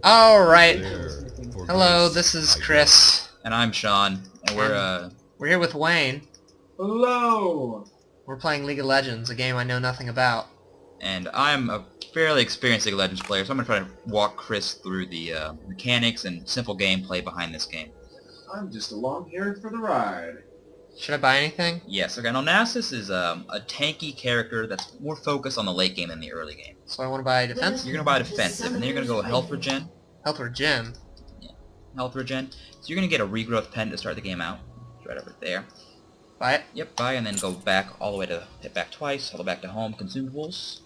Alright. Hello, this is Chris. And I'm Sean, and we're here with Wayne. Hello! We're playing League of Legends, a game I know nothing about. And I'm a fairly experienced League of Legends player, so I'm going to try to walk Chris through the mechanics and simple gameplay behind this game. I'm just along here for the ride. Should I buy anything? Yes, okay, now Nasus is a tanky character that's more focused on the late game than the early game. So I want to buy defense? You're going to buy defensive, and then you're going to go health regen. Health regen? Yeah, health regen. So you're going to get a regrowth pen to start the game out. It's right over there. Buy it? Yep, buy, and then go back all the way to, hit back twice, all the way back to home, consumables,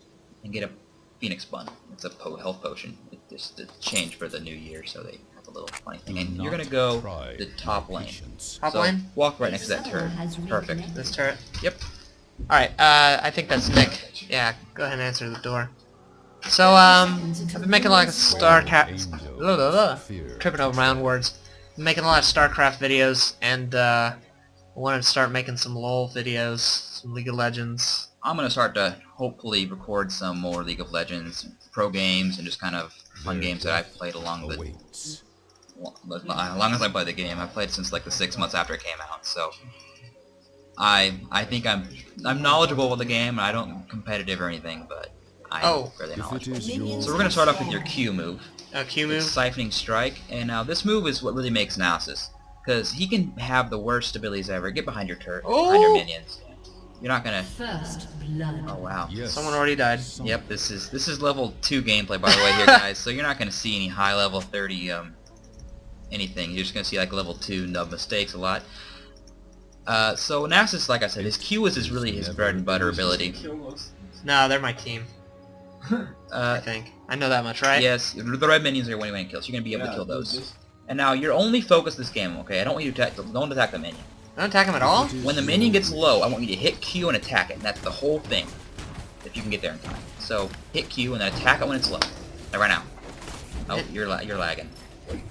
and get a Phoenix Bun. It's a health potion. It's changed for the new year, so they have a little funny thing. And you're going to go the top lane. Top so lane? Walk right next to that turret. Perfect. This turret? Yep. Alright, I think that's Nick. Yeah, go ahead and answer the door. So, I've been making like tripping over my own words. I'm making a lot of StarCraft videos, and I wanted to start making some LoL videos, some League of Legends. I'm going to start to hopefully record some more League of Legends, pro games, and just kind of fun games that I've played along the... As long as I played the game. I've played since like the 6 months after it came out, so... I think I'm knowledgeable with the game, and I don't competitive or anything, but I'm fairly knowledgeable. So we're going to start off with your Q move. Q move? It's Siphoning Strike, and now this move is what really makes Nasus. Because he can have the worst abilities ever. Get behind your turret, behind your minions. You're not gonna... First blood. Oh wow. Yes. Someone already died. Yep, this is level 2 gameplay by the way here guys, so you're not gonna see any high level 30 anything. You're just gonna see like level 2 nub mistakes a lot. So Nasus, like I said, his Q is really his bread and butter ability. No, they're my team. I think. I know that much, right? Yes, the red minions are your winning kills. You're gonna be able to kill those. And now you're only focused this game, okay? I don't want you to don't attack the minion. Don't attack him at all? When the minion gets low, I want you to hit Q and attack it. And that's the whole thing. If you can get there in time. So hit Q and then attack it when it's low. Like right now. Oh, you're lagging.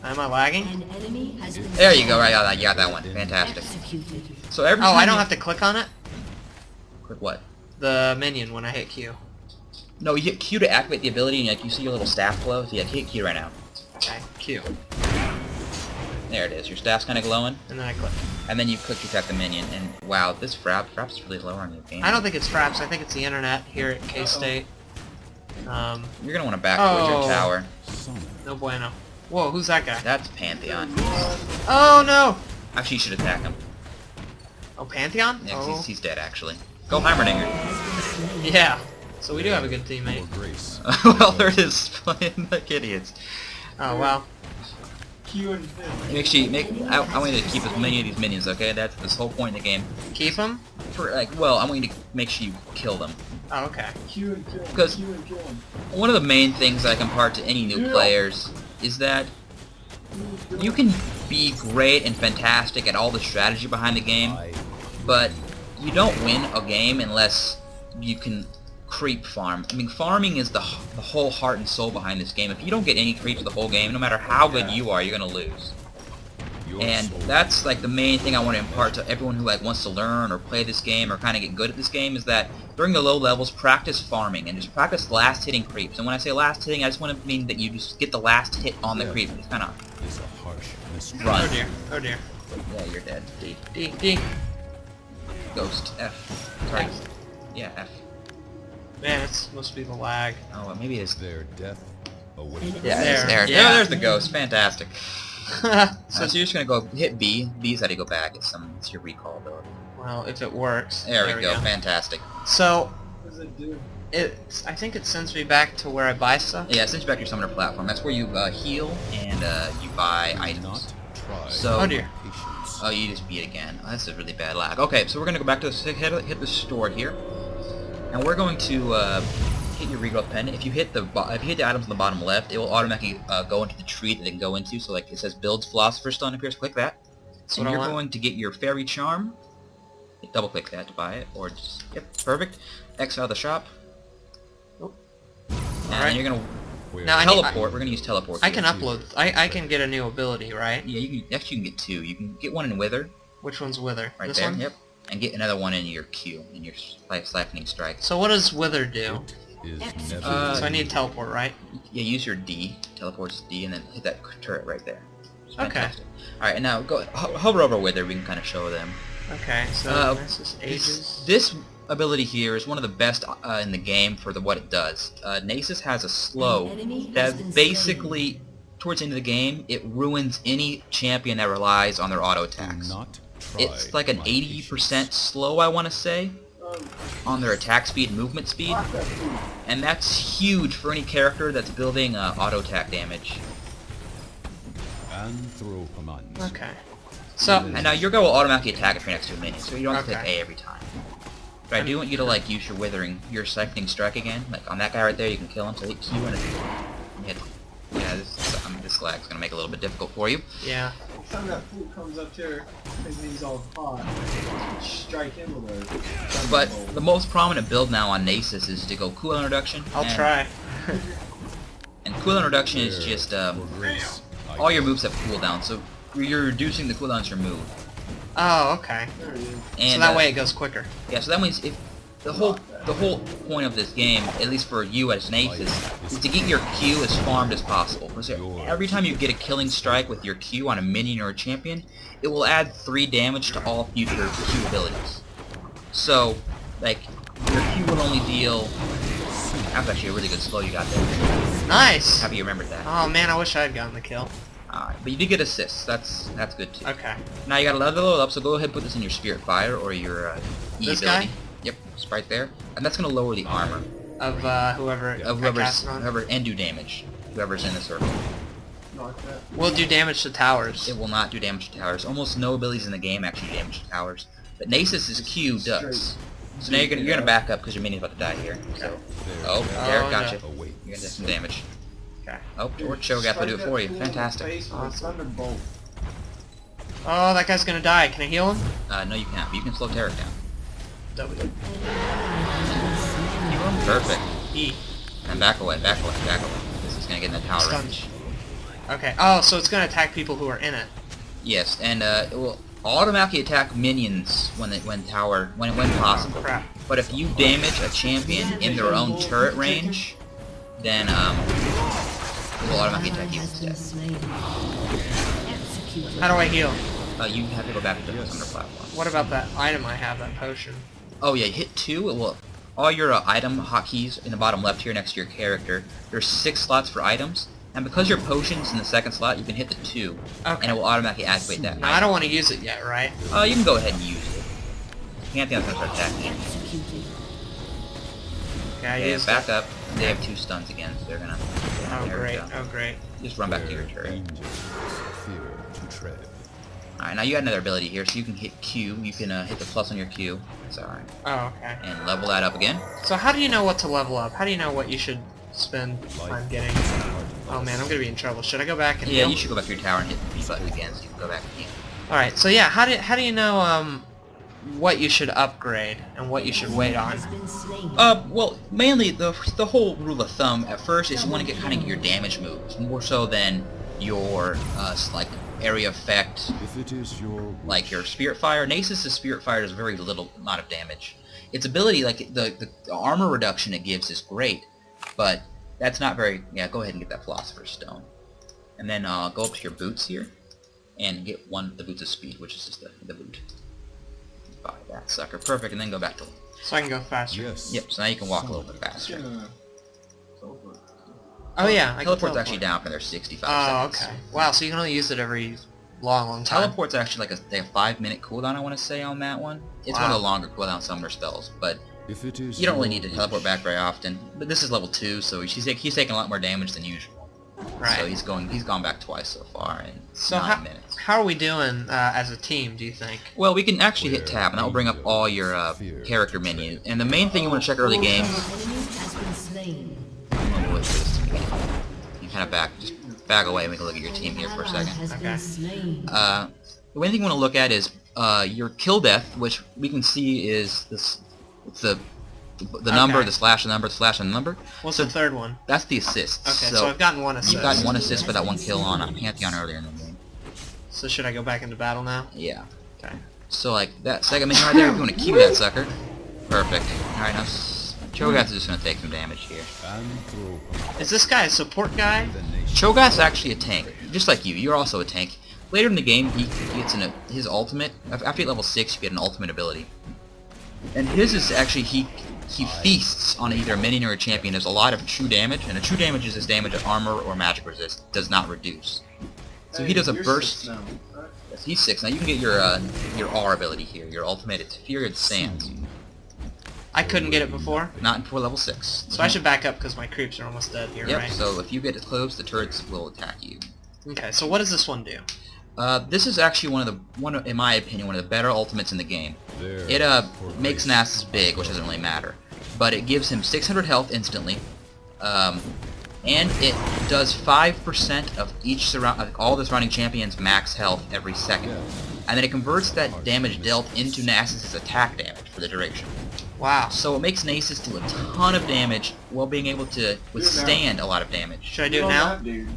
Am I lagging? An enemy has been There you go. Right, you got that one. Fantastic. executed. So every time I don't have to click on it? Click what? The minion when I hit Q. No, you hit Q to activate the ability, and like you see your little staff glow. So yeah, hit Q right now. Okay, Q. There it is. Your staff's kind of glowing. And then I click. And then you click to attack the minion, and wow, this Fraps is really low on your game. I don't think it's Fraps, I think it's the internet here at K-State. You're gonna want to back towards your tower. No bueno. Whoa, who's that guy? That's Pantheon. Oh no! Actually, you should attack him. Oh, Pantheon? Yeah, 'cause Oh. he's dead actually. Go Heimerdinger. Yeah. So we do have a good teammate. Well, there it is, playing like idiots. Oh, well. I want you to keep as many of these minions, okay? That's this whole point in the game. Keep him? I want you to make sure you kill them. Oh, okay. Because one of the main things that I can impart to any new players is that you can be great and fantastic at all the strategy behind the game, but you don't win a game unless you can creep farm. I mean, farming is the whole heart and soul behind this game. If you don't get any creeps the whole game, no matter how good you are, you're gonna lose. And that's like the main thing I want to impart to everyone who like wants to learn or play this game or kind of get good at this game, is that during the low levels, practice farming and just practice last hitting creeps. And when I say last hitting, I just want to mean that you just get the last hit on the creep. Just kind of run. Oh dear. Oh dear. Yeah, you're dead. D. D. D. Ghost. F. Sorry. Yeah, F. Man, it's supposed to be the lag. Oh, maybe it's Their death awaits. yeah, There. Yeah, there's the ghost. Fantastic. So you're just gonna go hit B. B's how to go back. It's your recall ability. Well, if it works. There we go. Fantastic. So, What does it do? I think it sends me back to where I buy stuff. Yeah, it sends you back to your summoner platform. That's where you heal and you buy items. So, Oh dear. oh, you just beat again. Oh, that's a really bad lag. Okay, so we're gonna go back to hit the store here, and we're going to hit your regrowth pen. If you hit the items on the bottom left, it will automatically go into the tree that they can go into. So like it says builds Philosopher's Stone appears. Click that. That's And what I you're want. going to get your Fairy Charm. Double click that to buy it, or just perfect. X out of the shop. Oh. And Alright. you're gonna Now teleport. We're gonna use teleport. I here. can upload. I can get a new ability, right? Yeah, you can get 2. You can get one in Wither, Which one's Wither? right This there. one? Yep. And get another one in your Q, in your Siphoning Strike. So what does Wither do? is Execute. never. So I need to teleport, right? Yeah, use your D, teleports D, and then hit that turret right there. It's Okay. fantastic. Alright, and now go hover over with her, we can kind of show them. Okay, so Nasus ages. This ability here is one of the best in the game for what it does. Nasus has a slow An enemy has that been basically, towards the end of the game, it ruins any champion that relies on their auto attacks. Do not try It's like an my 80% slow, I want to say, on their attack speed and movement speed, and that's huge for any character that's building auto attack damage. and throw commands. Okay. So, And now your guy will automatically attack if you're next to a minion, so you don't have to Okay. take A every time. But I do want you to like use your withering, your siphoning strike again. Like on that guy right there, you can kill him. So hit Q and hit. Yeah, this lag's gonna make it a little bit difficult for you. yeah. Time that fool comes up here, thinking he's all hot. Strike him with a But the most prominent build now on Nasus is to go cooldown reduction. I'll and, try. And cooldown reduction is just For grace, I all your moves have cooldown, so you're reducing the cooldowns per move. Oh, okay. There he is. And So that way it goes quicker. yeah, so that means if the whole point of this game, at least for you as Nasus, is to get your Q as farmed as possible. Because every time you get a killing strike with your Q on a minion or a champion, it will add 3 damage to all future Q abilities. So, like, your Q will only deal... That's actually a really good slow you got there. Nice! Happy you remembered that. Oh man, I wish I had gotten the kill. Alright, but you did get assists. That's good too. Okay. Now you got to level it up, so go ahead and put this in your Spirit Fire or your E This ability. guy? Yep, it's right there. And that's going to lower the armor Of whoever of I cast it on. whoever and do damage. Whoever's in the circle. Knock that. Will do damage to towers. It will not do damage to towers. Almost no abilities in the game actually damage to towers. But Nasus's Q does. So now you're gonna back up because your minion's about to die here. So oh, there, Oh, gotcha. no. await. You're gonna do some damage. Okay. Oh, George Shogat will do it for you. Fantastic. Face with a thunderbolt. Oh, that guy's gonna die. Can I heal him? No, you can't. But you can slow Tarek down. W. Perfect. E. And back away, back away, back away. This is gonna get in the tower Stunned. range. Okay. Oh, so it's gonna attack people who are in it. Yes, and it will automatically attack minions when possible. Oh, crap. But if you damage a champion in their own turret range, then it will automatically attack you Has been instead. slain. Executed. How do I heal? You have to go back to the thunder platform. What about that item I have, that potion? Oh yeah, hit 2. It will. All your item hotkeys in the bottom left here next to your character. There's 6 slots for items, and because your potion's in the second slot, you can hit the 2, and Okay. it will automatically activate that. Now, I don't want to use it yet, right? You can go ahead and use it. Pantheon's gonna start attacking. Executed. Okay, I Yeah, used back it. up. They have 2 stuns again, so they're gonna. Oh, there we great. go. Oh, great. Just run back to your turret. Angels fear to tread. Alright, now you got another ability here, so you can hit Q. You can hit the plus on your Q. That's alright. Oh, okay. And level that up again. So how do you know what to level up? How do you know what you should spend time getting? Oh man, I'm gonna be in trouble. Should I go back and Yeah, heal? you should go back to your tower and hit the B button again, so you can go back and heal. Alright, so yeah, how do you know what you should upgrade and what you should wait on? Has been slain. Well, mainly the whole rule of thumb at first is you want to get your damage moves more so than your like area effect, If it is your like your Spirit Fire. Nasus' Spirit Fire does very little amount of damage. Its ability, like the armor reduction it gives, is great, but that's not very. Yeah, go ahead and get that Philosopher's Stone, and then go up to your boots here, and get the boots of speed, which is just the boot. Buy that sucker, perfect, and then go back to. So I can go faster. yes. Yep, so now you can walk a little bit faster. Teleport. Oh yeah, I can Teleport's teleport. actually down for their 65 Oh, seconds. okay. Wow, so you can only use it every long time. Teleport's actually like a 5-minute cooldown, I want to say, on that one. It's one of Wow. the longer cooldown summoner spells, but If it is you don't really your need to teleport back very often. But this is level 2, so he's taking a lot more damage than usual. Right. So he's gone back twice so far in So 9 how, minutes. how are we doing as a team, do you think? Well, we can actually hit tab, and that will bring up all your character menu. And the main thing you want to check early game. Enemy has been slain. You kind of just back away and we can look at your team here for a Ally second. has Okay. been slain. The main thing you want to look at is your kill death, which we can see is this. It's the number, Okay. the slash, and number, the slash, and the number. What's So the third one? that's the assists. Okay, so I've gotten one assist. You've gotten 1 assist for that 1 kill on Pantheon earlier in the game. So should I go back into battle now? Yeah. Okay. So like that second minion right there, if you want to Q that sucker. Perfect. Alright, now Cho'Gath is just gonna take some damage here. Is this guy a support guy? Cho'Gath's actually a tank, just like you. You're also a tank. Later in the game, he gets his ultimate. After you get level 6, you get an ultimate ability. And his is actually, he feasts on either a minion or a champion. There's a lot of true damage, and a true damage is this damage that armor or magic resist does not reduce. So he does a You're burst. 6 now, right? Yes, he's 6. Now you can get your R ability here, your ultimate. It's Fury of the Sands. I couldn't get it before, Not before level 6. so I should back up because my creeps are almost dead here, Yep, right? so if you get close, the turrets will attack you. Okay, so what does this one do? This is actually in my opinion, one of the better ultimates in the game. It makes Nasus big, which doesn't really matter, but it gives him 600 health instantly, and it does 5% of all the surrounding champions' max health every second, and then it converts that damage dealt into Nasus' attack damage for the duration. Wow. So it makes Nasus do a ton of damage while being able to withstand a lot of damage. Should I do it now? Dude.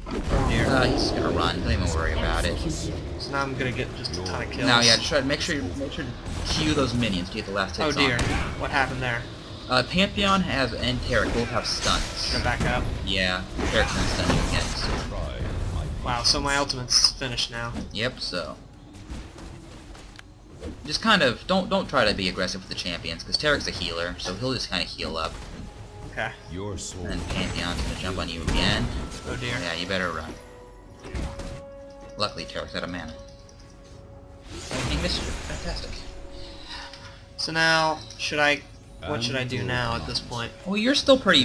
Oh dear. He's gonna run. Don't even worry about it. So now I'm gonna get just a ton of kills. Now, yeah, just try to make sure to queue those minions to get the last hits Oh dear. on. What happened there? Pantheon and Tarek both have stuns. Should I back up? Yeah, Tarek's gonna stun you again. So. Wow, so my ultimate's finished now. Yep. So. Just kind of don't try to be aggressive with the champions because Tarek's a healer, so he'll just kind of heal up. Okay. Your soul. And then Pantheon's gonna jump on you again. Oh dear. Yeah, you better run. Luckily, Tarek's out of mana. He missed you. Fantastic. So now, what should I do now at this point? Well, you're still pretty.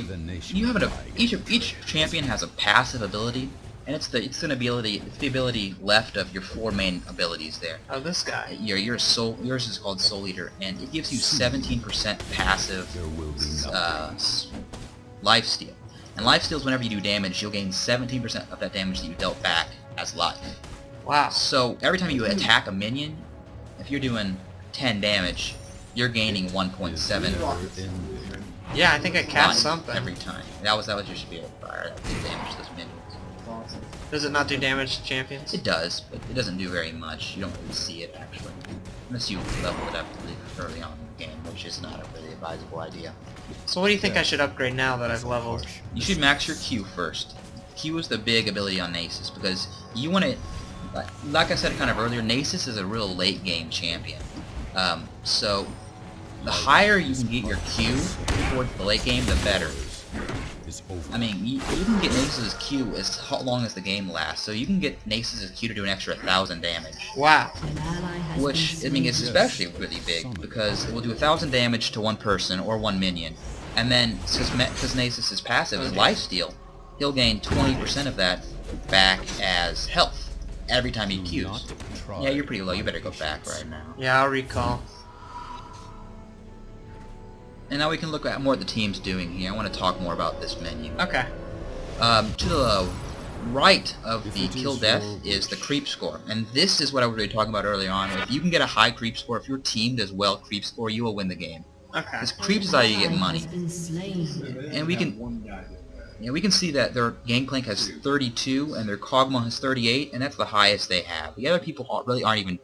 You have each champion has a passive ability, and it's the ability left of your 4 main abilities there. Oh, this guy. Yours is called Soul Eater, and it gives you 17% passive lifesteal. And lifesteal is whenever you do damage, you'll gain 17% of that damage that you dealt back as life. Wow. So every time you attack a minion, if you're doing 10 damage, you're gaining 1.7 Yeah, I think I cast life something. every time. That was your spirit fire that did damage to those minions. Awesome. Does it not do damage to champions? It does, but it doesn't do very much. You don't really see it actually, unless you level it up really early on in the game, which is not a really advisable idea. So what do you think I should upgrade now that I've leveled? You should max your Q first. Q is the big ability on Nasus because you want to, like I said kind of earlier, Nasus is a real late game champion. So the higher you can get your Q towards the late game, the better. I mean, you can get Nasus' Q as long as the game lasts, so you can get Nasus' Q to do an extra 1,000 damage. Wow. An ally has Which, I been mean, slain. it's especially really big, because it will do 1,000 damage to one person or one minion, and then, because Nasus is passive, is lifesteal, he'll gain 20% of that back as health every time he Qs. Yeah, you're pretty low, you better go back right now. Yeah, I'll recall. And now we can look at more what the team's doing here. I want to talk more about this menu. Okay. To the right of the kill death is the creep score, and this is what I was really talking about earlier on. If you can get a high creep score, if your team does well creep score, you will win the game. Okay. Because creeps is how you get Ally money. has been slain. And we can, One guy did that. yeah, we can see that their Gangplank has 32 and their Kog'Maw has 38, and that's the highest they have. The other people really aren't even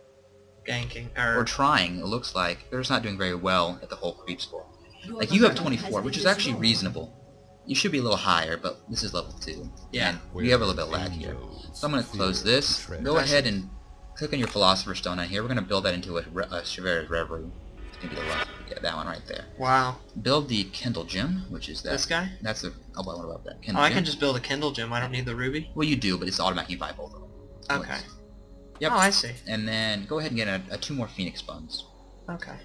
Ganking. or Or trying. It looks like they're just not doing very well at the whole creep score. Like you have 24, which is actually reasonable. You should be a little higher, but this is level 2. Yeah. And you have a little bit of lag here. So I'm going to close this. Go ahead and click on your Philosopher's Stone on here. We're going to build that into a Chevre's Reverie. It's going to be the left. Yeah, that one right there. wow. Build the Kindle Gem, which is that. This guy? That's the. Oh, what about that? Oh, Kindle I Gem? can just build a Kindle gem. I don't need the ruby. Well, you do, but it's automatic. You buy both of them. Okay. Yep. Oh, I see. And then go ahead and get a 2 more Phoenix Buns. Okay.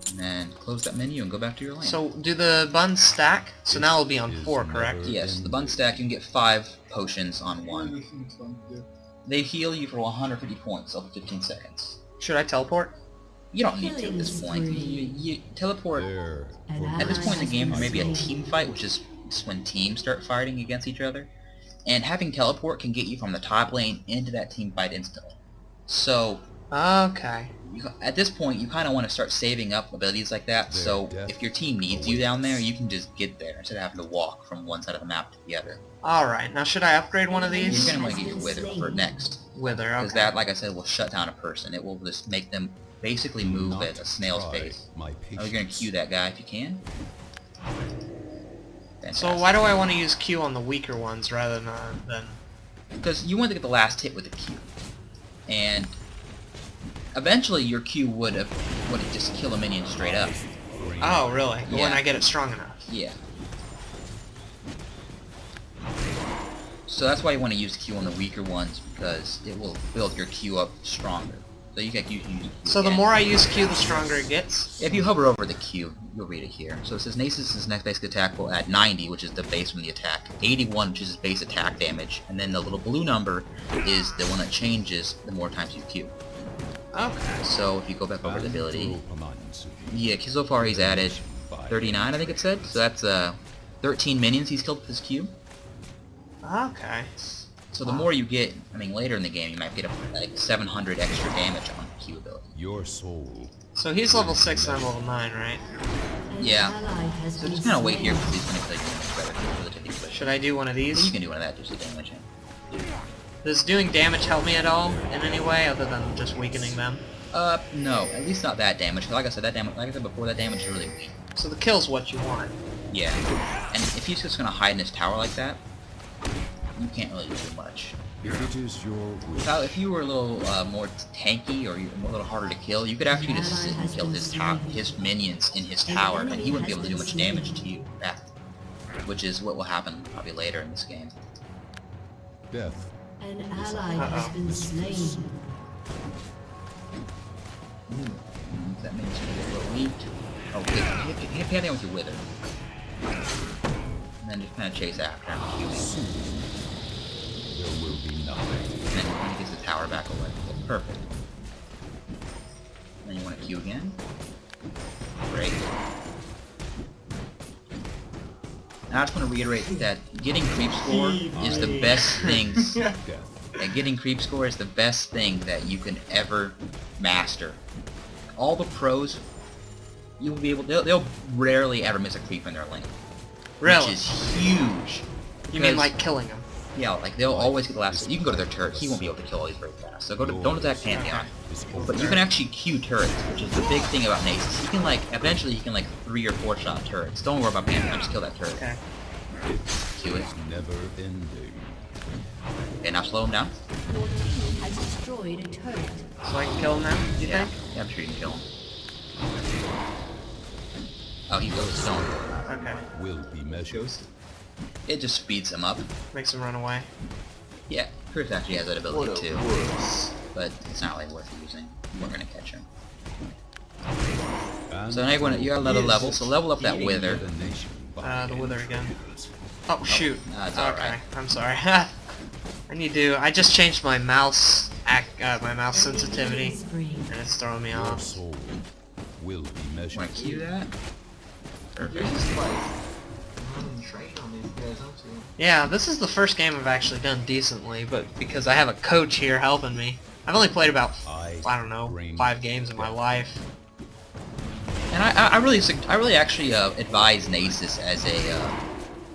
And then close that menu and go back to your lane. So do the buns stack? So now it'll be on 4, correct? Yes, the bun stack, you can get 5 potions on one. They heal you for 150 points over 15 seconds. Should I teleport? You don't need to at this point. You teleport. An At this ally point in the has game, been there may be a slain. team fight, which is when teams start fighting against each other. And having teleport can get you from the top lane into that team fight instantly. So, Okay. at this point, you kind of want to start saving up abilities like that, so if your team needs you down there, you can just get there instead of having to walk from one side of the map to the other. Alright, now should I upgrade one of You're these? going to want to get your Wither for next. Wither, Because okay. that, like I said, will shut down a person. It will just make them basically move Not at a snail's try pace. my Oh, you're gonna patience. Q that guy if you can. So Fantastic. why do I want to use Q on the weaker ones rather than... Because you want to get the last hit with the Q, and eventually your Q would just kill a minion straight up. Oh, really? But when Yeah. I get it strong enough. Yeah. So that's why you want to use Q on the weaker ones, because it will build your Q up stronger. So you can use Q So the again. more I use Q, the stronger it gets? If you hover over the Q, you'll read it here. So it says Nasus' next basic attack will add 90, which is the base from the attack, 81, which is his base attack damage, and then the little blue number is the one that changes the more times you Q. Okay. So if you go back over the ability, yeah, so far he's added 39, I think it said. So that's 13 minions he's killed with his Q. Okay. So the more you get, I mean, later in the game, you might get like 700 extra damage on Q ability. Your soul. So he's level 6 and I'm level 9, right? An Yeah. ally has So been just kind of wait here slain. because he's going to kill you much better relatively quick. Should I do one of these? You can do one of that, just the damage. Does doing damage help me at all in any way other than just weakening them? No, at least not that damage. 'Cause like I said, that damage, like I said before, that damage is really weak. So the kill's what you want. Yeah, and if he's just gonna hide in his tower like that, you can't really do much. If it is your wish, Now, if you were a little more tanky or a little harder to kill, you could actually just sit and kill his minions in his tower, and he wouldn't be able to do much damage to you back. Which is what will happen probably later in this game. death. An ally has been slain. That means you're a little weak. Oh, hit him with your wither. And then just kind of chase after him. Soon there will be nothing. And then when he gets the tower back away. Perfect. Then you want to Q again. Great. Now I just want to reiterate that getting creep score is the best thing. Death. Getting creep score is the best thing that you can ever master. All the pros, you'll be able. They'll rarely ever miss a creep in their lane. Really? Which is huge. You mean Because- like killing him? Yeah, like they'll always get the last. You can go to their turret. He won't be able to kill all these very fast. So don't attack Pantheon. But you can actually Q turrets, which is the big thing about Nasus. He can eventually he can 3 or 4 shot turrets. Don't worry about Pantheon. Just kill that turret. Okay. Q it. Never ending. Okay, now slow him down. Your team has destroyed a turret. So I can kill him now, you Yeah, think? yeah, I'm sure you can kill him. Oh, he goes stone. Okay. Will be measured. It just speeds him up. Makes him run away. Yeah, Chris actually has that ability too. But it's not really worth using. We're gonna catch him. And So now you got another level, so level up that wither. the nation by The wither again. angels. Oh shoot. It's Okay, alright. I'm sorry. I just changed my mouse sensitivity, Spree. and it's throwing me Your off. soul will be measured. Wanna Q that? Perfect. Yeah, this is the first game I've actually done decently, but because I have a coach here helping me. I've only played about, I don't know, 5 games in my life. And I really actually advise Nasus as a.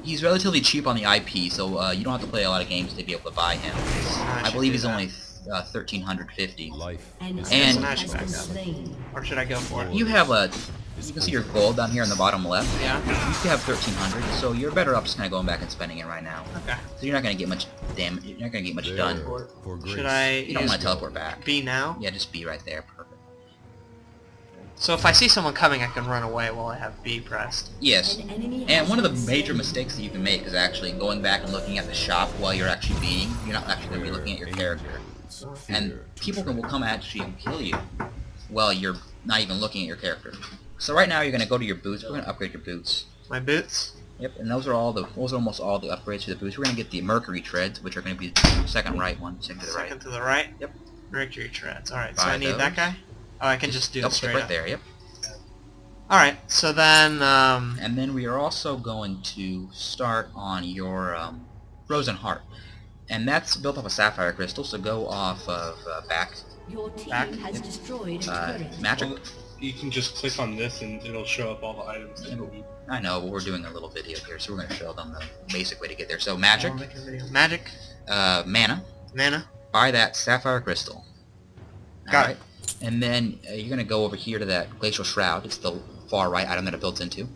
He's relatively cheap on the IP, so you don't have to play a lot of games to be able to buy him. I should believe do he's that. only 1,350. Life An is And- ally so now I should has back been up. slain. Or should I go for it? You have you can see your gold down here in the bottom left. Yeah? You still have 1,300, so you're better off just kind of going back and spending it right now. Okay. So you're not gonna get much damage. You're not gonna get much there done. for grace. Should I You don't use want to teleport back. B now? Yeah, just be right there. Perfect. So if I see someone coming, I can run away while I have B pressed. Yes. An enemy And has one of the been major slain. mistakes that you can make is actually going back and looking at the shop while you're actually beating. You're not actually going to be looking at your character. And people will come at you and kill you while you're not even looking at your character. So right now you're going to go to your boots. We're going to upgrade your boots. My boots? Yep, and those are almost all the upgrades to the boots. We're going to get the Mercury treads, which are going to be the second right one, second to the right. Second to the right? Yep. Mercury treads. Alright, so Buy I need that those. guy? Oh, I can just do it Double straight click right up. there, yep. Alright, so then, And then we are also going to start on your Frozen Heart. And that's built off a Sapphire Crystal, so go off of back Your team Back. has destroyed a turret. magic. Well, you can just click on this and it'll show up all the items that you need. I know, but we're doing a little video here, so we're going to show them the basic way to get there. So magic, I'll make a video. Magic, mana, mana. buy that Sapphire Crystal. Got Alright. And then you're going to go over here to that Glacial Shroud. It's the far right item that it builds into.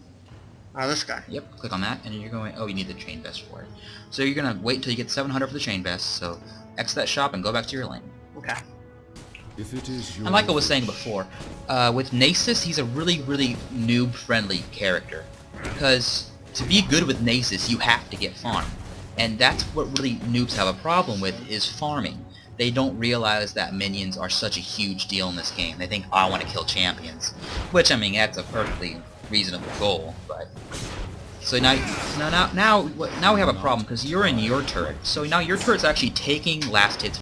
Oh, this guy. Yep, click on that, and you're going, oh, you need the chain vest for it. So you're going to wait until you get 700 for the chain vest, so exit that shop and go back to your lane. Okay. If it is And like I was saying before, with Nasus, he's a really, really noob-friendly character. Because to be good with Nasus, you have to get farm. And that's what really noobs have a problem with, is farming. They don't realize that minions are such a huge deal in this game. They think, oh, I want to kill champions. Which, I mean, that's a perfectly reasonable goal, but... So now we have a problem, because you're in your turret. So now your turret's actually taking last hits